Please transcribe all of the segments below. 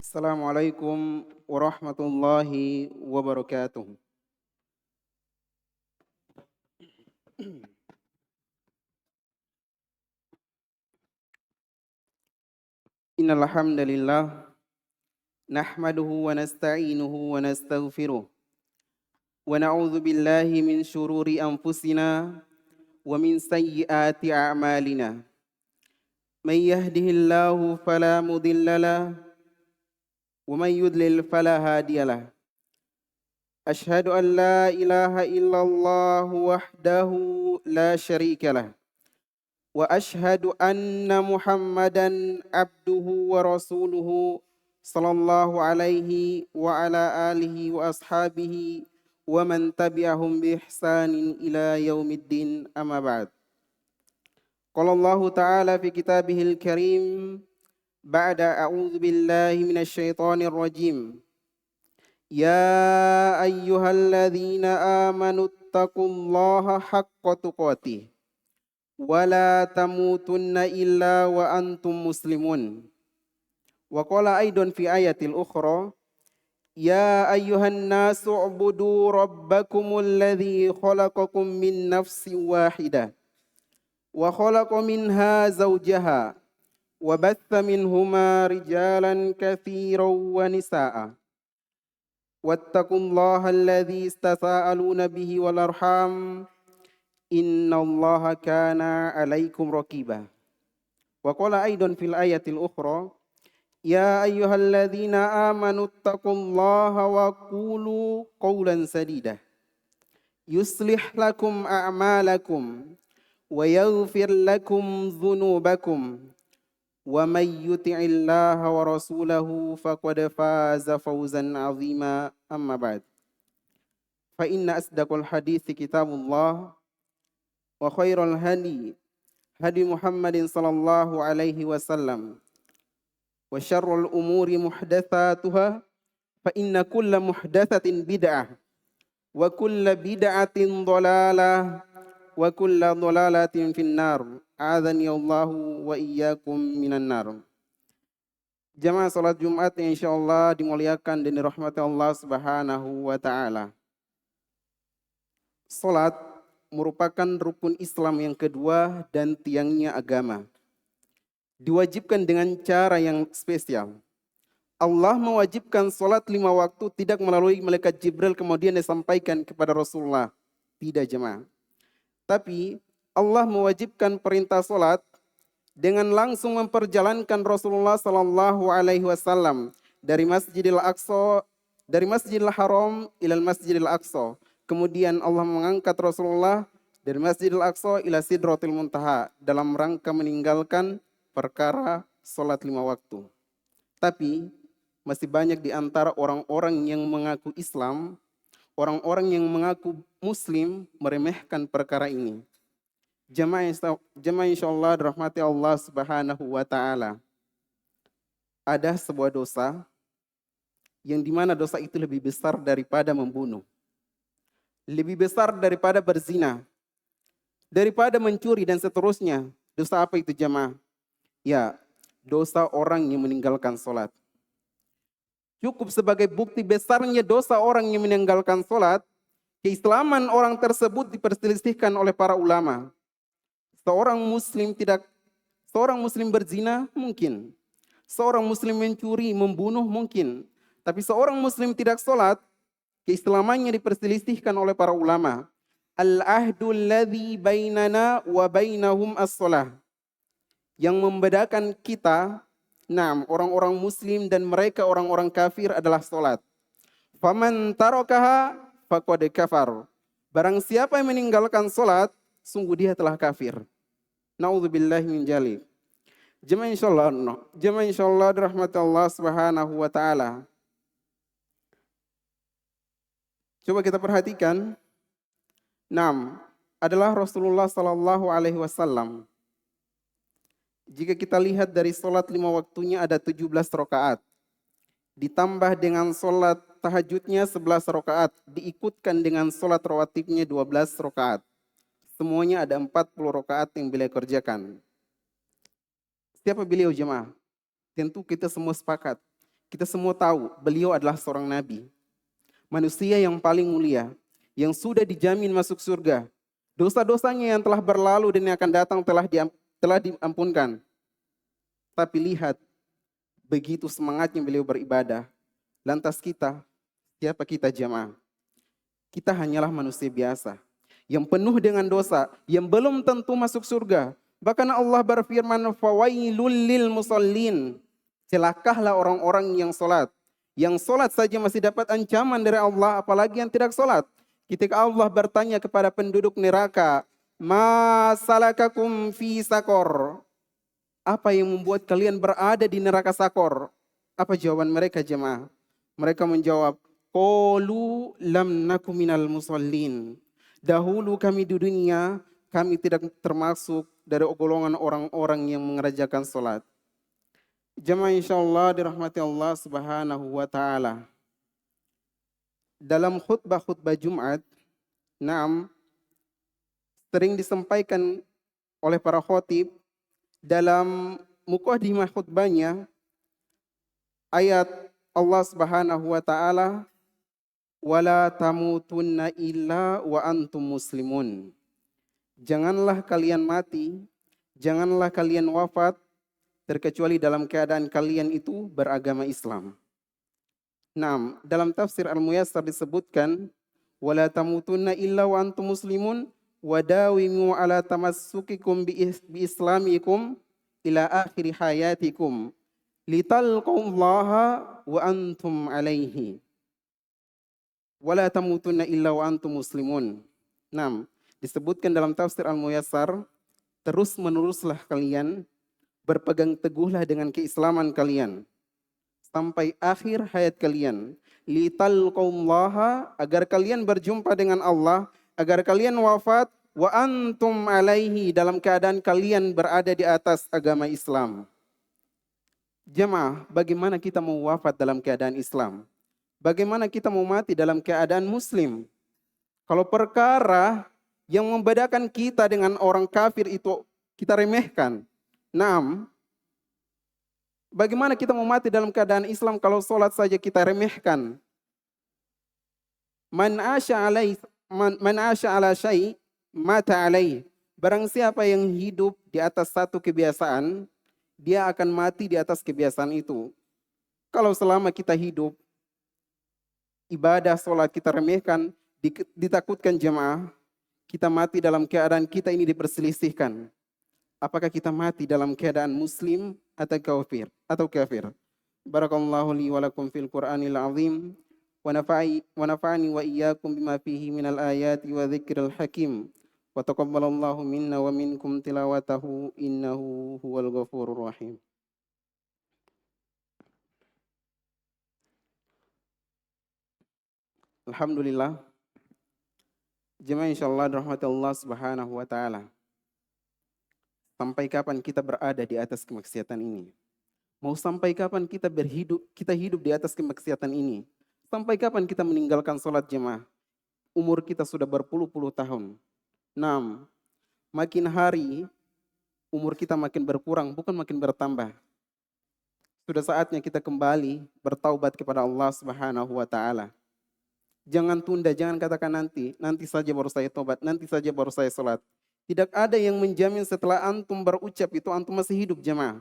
Assalamualaikum warahmatullahi wabarakatuh. Innal hamdalillah nahmaduhu wa nasta'inuhu wa nastaghfiruh wa na'udzu billahi min shururi anfusina wa min sayyiati a'malina. May yahdihillahu fala mudhillalah wa may yudlil fala hadiyalah. Ashhadu an la ilaha illallah wahdahu la syarika lah. Wa ashhadu anna Muhammadan abduhu wa rasuluhu sallallahu alaihi wa ala alihi wa ashabihi wa man tabi'ahum bi ihsanin ila yaumiddin amma ba'd. Qala Allah ta'ala fi kitabihil karim ba'da a'udzu billahi minasy syaithanir rajim. Ya ayyuhalladzina amanu taqullaha haqqa tuqatih wala tamutunna illa wa antum muslimun. Wa qala aidan fi ayatil ukhra, ya ayyuhan nasu ubudu rabbakumul ladzi khalaqakum min nafsin wahidah wa khalaqa minha zawjaha wa batha minhuma rijalan katsiran wa nisaa. Wattaqullaha alladzi tasaaluna bihi wal arham innallaha kana 'alaikum raqiba. Wa qala aidan fil ayatil ukhra, ya ayyuhalladzina amanu taqullaha wa qulu qawlan sadida yuslih lakum a'malakum wa yaghfir lakum dhunubakum wa may yuti'illaha wa rasulahu faqad faza fawzan 'azima amma ba'd. Fa inna asdaqal hadithi kitabullah wa khairul hadi hadi Muhammadin sallallahu alaihi wasallam wa syarrul umuri muhdatsatuha fa inna kulla muhdatsatin bid'ah wa kulla bid'atin dhalalah wa kulla dhalalatin finnar. A'adzani Allahu wa iyyakum minan nar. Jamaah salat Jumat yang insyaallah dimuliakan dan dirahmati Allah Subhanahu wa taala. Salat merupakan rukun Islam yang kedua dan tiangnya agama. Diwajibkan dengan cara yang spesial. Allah mewajibkan salat 5 waktu tidak melalui malaikat Jibril kemudian disampaikan kepada Rasulullah. Tidak jemaah. Tapi Allah mewajibkan perintah salat dengan langsung memperjalankan Rasulullah sallallahu alaihi wasallam dari Masjidil Aqsa, dari Masjidil Haram ila Masjidil Aqsa. Kemudian Allah mengangkat Rasulullah dari Masjidil Aqsa ila Sidratil Muntaha dalam rangka meninggalkan perkara salat 5 waktu. Tapi masih banyak di antara orang-orang yang mengaku Islam, orang-orang yang mengaku Muslim meremehkan perkara ini. Jemaah insyaallah dirahmati Allah Subhanahu wa taala. Ada sebuah dosa yang dimana dosa itu lebih besar daripada membunuh, lebih besar daripada berzina, daripada mencuri dan seterusnya. Dosa apa itu jemaah? Ya, dosa orang yang meninggalkan salat. Cukup sebagai bukti besarnya dosa orang yang meninggalkan salat, keislaman orang tersebut diperselisihkan oleh para ulama. Seorang muslim berzina mungkin. Seorang muslim mencuri, membunuh mungkin. Tapi seorang muslim tidak salat, keislamannya diperselisihkan oleh para ulama. Al-ahdul ladzi bainana wa bainahum as-shalah. Yang membedakan kita, orang-orang muslim dan mereka orang-orang kafir adalah salat. Faman tarakaha faqad kafar. Barang siapa yang meninggalkan salat, sungguh dia telah kafir. Na'udzubillahi min dzalik. Jemaah insyaallah dirahmati Allah Subhanahu wa taala. Coba kita perhatikan. Adalah Rasulullah sallallahu alaihi wasallam. Jika kita lihat dari salat 5 waktunya ada 17 rakaat. Ditambah dengan salat tahajudnya 11 rakaat, diikutkan dengan salat rawatibnya 12 rakaat. Semuanya ada 40 rakaat yang beliau kerjakan. Siapa beliau jemaah? Tentu kita semua sepakat. Kita semua tahu beliau adalah seorang nabi, manusia yang paling mulia, yang sudah dijamin masuk surga. Dosa-dosanya yang telah berlalu dan yang akan datang telah diampunkan. Tapi lihat, begitu semangatnya beliau beribadah. Lantas kita, siapa kita jemaah? Kita hanyalah manusia biasa, yang penuh dengan dosa, yang belum tentu masuk surga. Bahkan Allah berfirman, "Fawailul lil musallin." Celakalah orang-orang yang solat. Yang solat saja masih dapat ancaman dari Allah, apalagi yang tidak solat. Ketika Allah bertanya kepada penduduk neraka, "Ma salakakum fi sakor?" Apa yang membuat kalian berada di neraka sakor? Apa jawaban mereka jemaah? Mereka menjawab, qalu lam naku minal musallin. Dahulu kami di dunia, kami tidak termasuk dari golongan orang-orang yang mengerjakan salat. Jemaah insyaallah dirahmati Allah Subhanahu wa taala. Dalam khutbah-khutbah Jumat, sering disampaikan oleh para khotib dalam muqaddimah khutbahnya ayat Allah Subhanahu wa taala, wala tamutunna illa wa antum muslimun. Janganlah kalian mati, janganlah kalian wafat terkecuali dalam keadaan kalian itu beragama Islam. Dalam tafsir Al-Muyassar disebutkan wala tamutunna illa wa antum muslimun wadawimu ala tamassukikum bi islamikum ila akhir hayatikum litalqallaha wa antum alaihi. Wala tamutunna illa wa antum muslimun. Disebutkan dalam tafsir Al-Muyassar, terus meneruslah kalian, berpegang teguhlah dengan keislaman kalian sampai akhir hayat kalian. Litalqallaha, agar kalian berjumpa dengan Allah, agar kalian wafat wa antum alaihi, dalam keadaan kalian berada di atas agama Islam. Jemaah, bagaimana kita mau wafat dalam keadaan Islam? Bagaimana kita mau mati dalam keadaan Muslim? Kalau perkara yang membedakan kita dengan orang kafir itu kita remehkan. Bagaimana kita mau mati dalam keadaan Islam kalau sholat saja kita remehkan? Man asya ala syai mata alaih. Barang siapa yang hidup di atas satu kebiasaan, dia akan mati di atas kebiasaan itu. Kalau selama kita hidup, ibadah sholat kita remehkan, ditakutkan jemaah, kita mati dalam keadaan kita ini diperselisihkan. Apakah kita mati dalam keadaan muslim atau kafir? Barakallahu li wa lakum fil Qur'anil azim wa nafa'ani wa iyyakum bima fihi minal ayati wa dzikril hakim. Wa taqabbalallahu minna wa minkum tilawatahu innahu huwal ghafurur rahim. Alhamdulillah. Jemaah insyaallah rahmat Allah Subhanahu wa taala. Sampai kapan kita berada di atas kemaksiatan ini? Mau sampai kapan kita hidup di atas kemaksiatan ini? Sampai kapan kita meninggalkan salat jemaah? Umur kita sudah berpuluh-puluh tahun. Makin hari umur kita makin berkurang, bukan makin bertambah. Sudah saatnya kita kembali bertaubat kepada Allah Subhanahu wa taala. Jangan tunda, jangan katakan nanti saja baru saya tobat, nanti saja baru saya salat. Tidak ada yang menjamin setelah antum berucap itu antum masih hidup jemaah.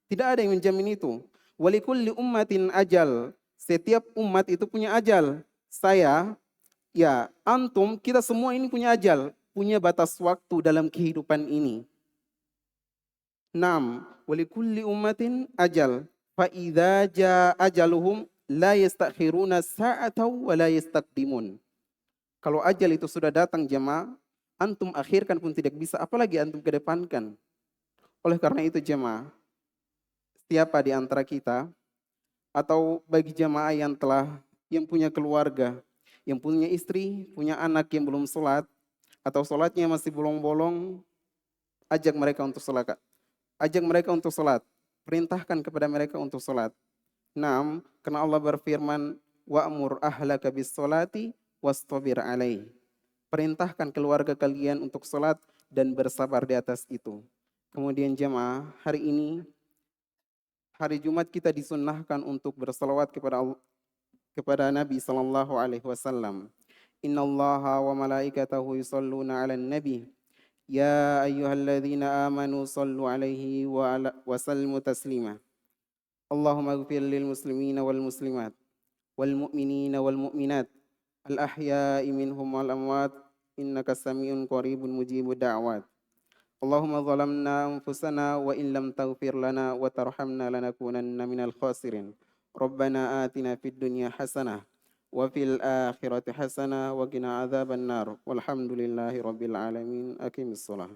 Tidak ada yang menjamin itu. Walikulli ummatin ajal. Setiap umat itu punya ajal. Saya, antum, kita semua ini punya ajal. Punya batas waktu dalam kehidupan ini. Walikulli ummatin ajal. Fa'idha ja ajaluhum la yastakhiruna sa'atau wa la yastaqdimun. Kalau ajal itu sudah datang jemaah, antum akhirkan pun tidak bisa, apalagi antum kedepankan. Oleh karena itu jemaah, siapa di antara kita atau bagi jemaah yang punya keluarga, yang punya istri, punya anak yang belum sholat atau sholatnya masih bolong-bolong, ajak mereka untuk sholat. Perintahkan kepada mereka untuk sholat. Karena Allah berfirman, wa'mur ahlaka bis sholati wastabir alaih. Perintahkan keluarga kalian untuk sholat dan bersabar di atas itu. Kemudian jemaah, hari hari Jumat kita disunnahkan untuk bersalawat kepada Nabi sallallahu alaihi wasallam. Innallaha wa malaikatahu yusholluna 'alan nabi. Ya ayyuhalladzina amanu shallu 'alaihi wa sallimu taslima. Allahumma ighfir lil muslimina wal muslimat wal mu'minina wal mu'minat al ahya'i minhum wal amwat innaka samiun qaribun mujibud da'wat. Allahumma zalamna anfusana wa in lam taghfir lana wa tarhamna lanakunanna minal khasirin. Rabbana atina fid dunya hasanah wa fil akhirati hasanah wa qina adzabannar. Walhamdulillahi rabbil alamin. Aqimissalah.